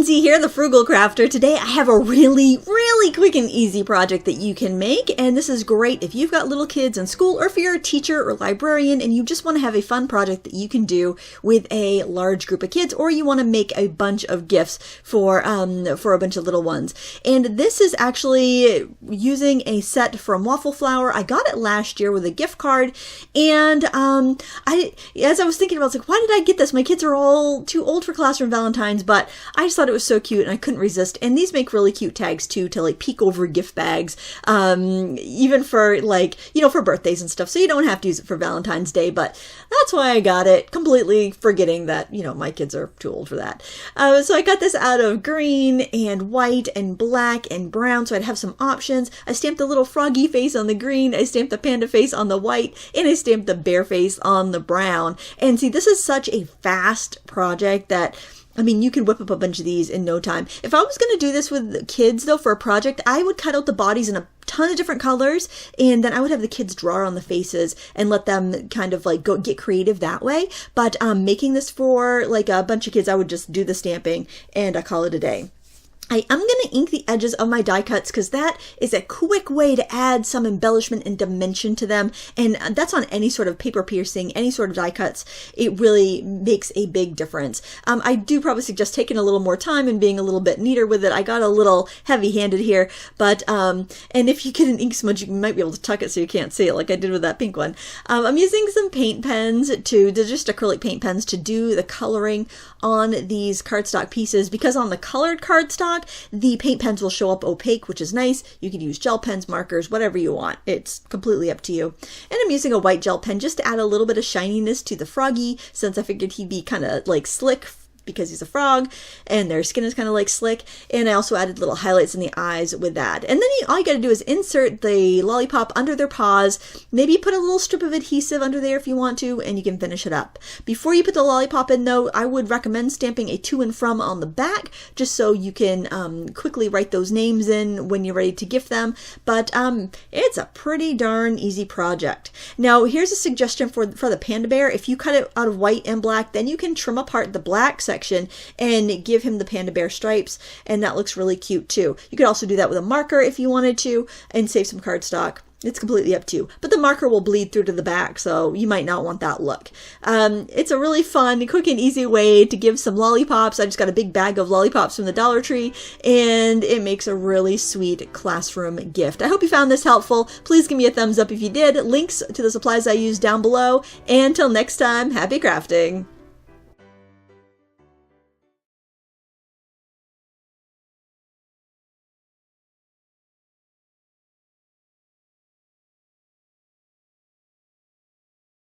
Lindsay here, the Frugal Crafter. Today I have a really quick and easy project that you can make, and this is great if you've got little kids in school or if you're a teacher or librarian and you just want to have a fun project that you can do with a large group of kids, or you want to make a bunch of gifts for a bunch of little ones. And this is actually using a set from Waffle Flour. I got it last year with a gift card, and as I was thinking about it, I was like, why did I get this? My kids are all too old for classroom Valentines, but I just thought it was so cute and I couldn't resist. And these make really cute tags too, to like peek over gift bags, even for for birthdays and stuff. So you don't have to use it for Valentine's Day, but that's why I got it, completely forgetting that, my kids are too old for that. So I got this out of green and white and black and brown, so I'd have some options. I stamped the little froggy face on the green, I stamped the panda face on the white, and I stamped the bear face on the brown. And see, this is such a fast project that you could whip up a bunch of these in no time. If I was going to do this with kids, though, for a project, I would cut out the bodies in a ton of different colors, and then I would have the kids draw on the faces and let them kind of go get creative that way. But making this for a bunch of kids, I would just do the stamping and I call it a day. I am going to ink the edges of my die cuts because that is a quick way to add some embellishment and dimension to them, and that's on any sort of paper piercing, any sort of die cuts. It really makes a big difference. I do probably suggest taking a little more time and being a little bit neater with it. I got a little heavy-handed here, but and if you get an ink smudge, you might be able to tuck it so you can't see it like I did with that pink one. I'm using some paint pens just acrylic paint pens to do the coloring on these cardstock pieces, because on the colored cardstock, the paint pens will show up opaque, which is nice. You could use gel pens, markers, whatever you want. It's completely up to you. And I'm using a white gel pen just to add a little bit of shininess to the froggy, since I figured he'd be kind of slick because he's a frog and their skin is kind of slick. And I also added little highlights in the eyes with that. And then all you got to do is insert the lollipop under their paws, maybe put a little strip of adhesive under there if you want to, and you can finish it up. Before you put the lollipop in, though, I would recommend stamping a to and from on the back, just so you can quickly write those names in when you're ready to gift them. But it's a pretty darn easy project. Now, here's a suggestion for the panda bear. If you cut it out of white and black, then you can trim apart the black section and give him the panda bear stripes, and that looks really cute too. You could also do that with a marker if you wanted to and save some cardstock. It's completely up to you, but the marker will bleed through to the back, so you might not want that look. It's a really fun, quick and easy way to give some lollipops. I just got a big bag of lollipops from the Dollar Tree, and it makes a really sweet classroom gift. I hope you found this helpful. Please give me a thumbs up if you did. Links to the supplies I used down below, and until next time, happy crafting!